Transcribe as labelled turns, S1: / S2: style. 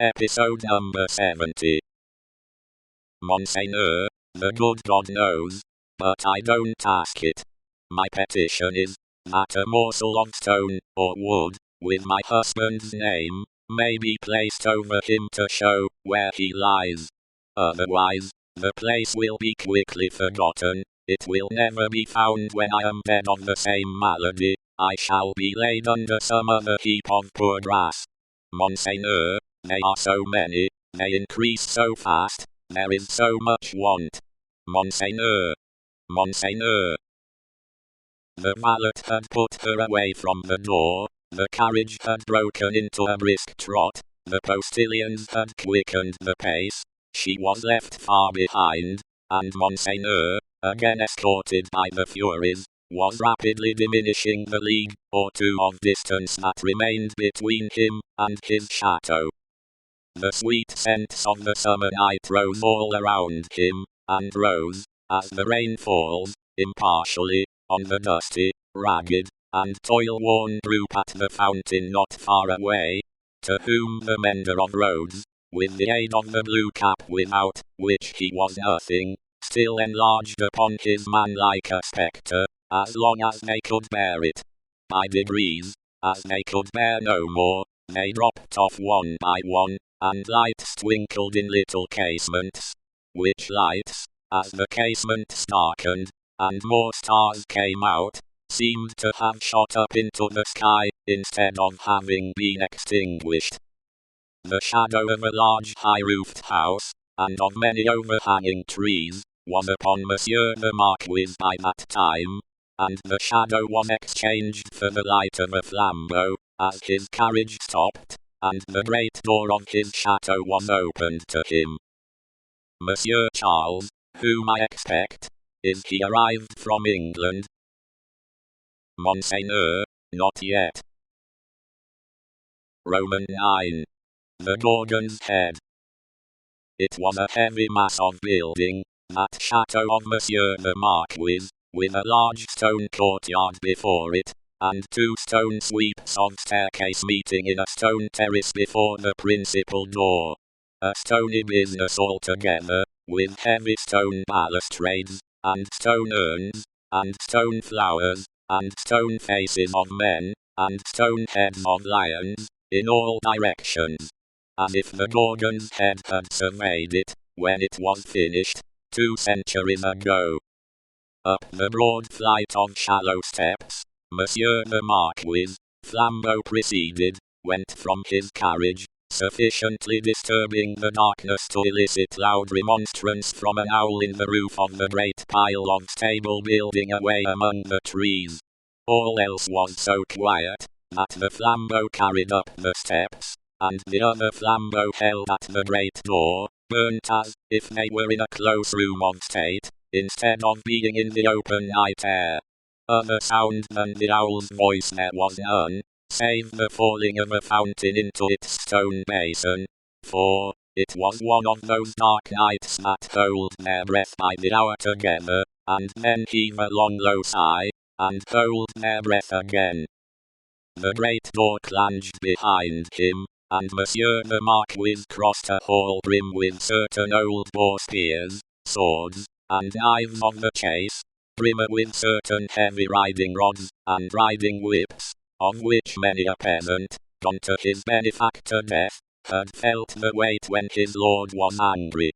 S1: Episode number 70. Monseigneur, the good God knows, but I don't ask it. My petition is, that a morsel of stone, or wood, with my husband's name, may be placed over him to show where he lies. Otherwise, the place will be quickly forgotten, it will never be found when I am dead of the same malady, I shall be laid under some other heap of poor grass. Monseigneur, they are so many, they increase so fast, there is so much want. Monseigneur. Monseigneur. The valet had put her away from the door, the carriage had broken into a brisk trot, the postilions had quickened the pace, she was left far behind, and Monseigneur, again escorted by the Furies, was rapidly diminishing the league or two of distance that remained between him and his chateau. The sweet scents of the summer night rose all around him, and rose, as the rain falls, impartially, on the dusty, ragged, and toil-worn group at the fountain not far away, to whom the mender of roads, with the aid of the blue cap without which he was nothing, still enlarged upon his man like a spectre, as long as they could bear it. By degrees, as they could bear no more, they dropped off one by one, and lights twinkled in little casements, which lights, as the casements darkened, and more stars came out, seemed to have shot up into the sky, instead of having been extinguished. The shadow of a large high-roofed house, and of many overhanging trees, was upon Monsieur the Marquis by that time, and the shadow was exchanged for the light of a flambeau, as his carriage stopped, and the great door of his chateau was opened to him. Monsieur Charles, whom I expect, is he arrived from England? Monseigneur, not yet. Roman 9. The Gorgon's Head. It was a heavy mass of building, that chateau of Monsieur the Marquis, with a large stone courtyard before it, and two stone sweeps of staircase meeting in a stone terrace before the principal door. A stony business altogether, with heavy stone balustrades, and stone urns, and stone flowers, and stone faces of men, and stone heads of lions, in all directions. As if the Gorgon's head had surveyed it, when it was finished, 2 centuries ago. Up the broad flight of shallow steps, Monsieur the Marquis, flambeau preceded, went from his carriage, sufficiently disturbing the darkness to elicit loud remonstrance from an owl in the roof of the great pile of stable building away among the trees. All else was so quiet, that the flambeau carried up the steps, and the other flambeau held at the great door, burnt as if they were in a close room of state, instead of being in the open night air. Other sound than the owl's voice there was none, save the falling of a fountain into its stone basin, for it was one of those dark nights that hold their breath by the hour together, and then heave a long low sigh, and hold their breath again. The great door clanged behind him, and Monsieur the Marquis crossed a hall brim with certain old boar spears, swords, and knives of the chase, brimmer with certain heavy riding rods, and riding whips, of which many a peasant, gone to his benefactor death, had felt the weight when his lord was angry.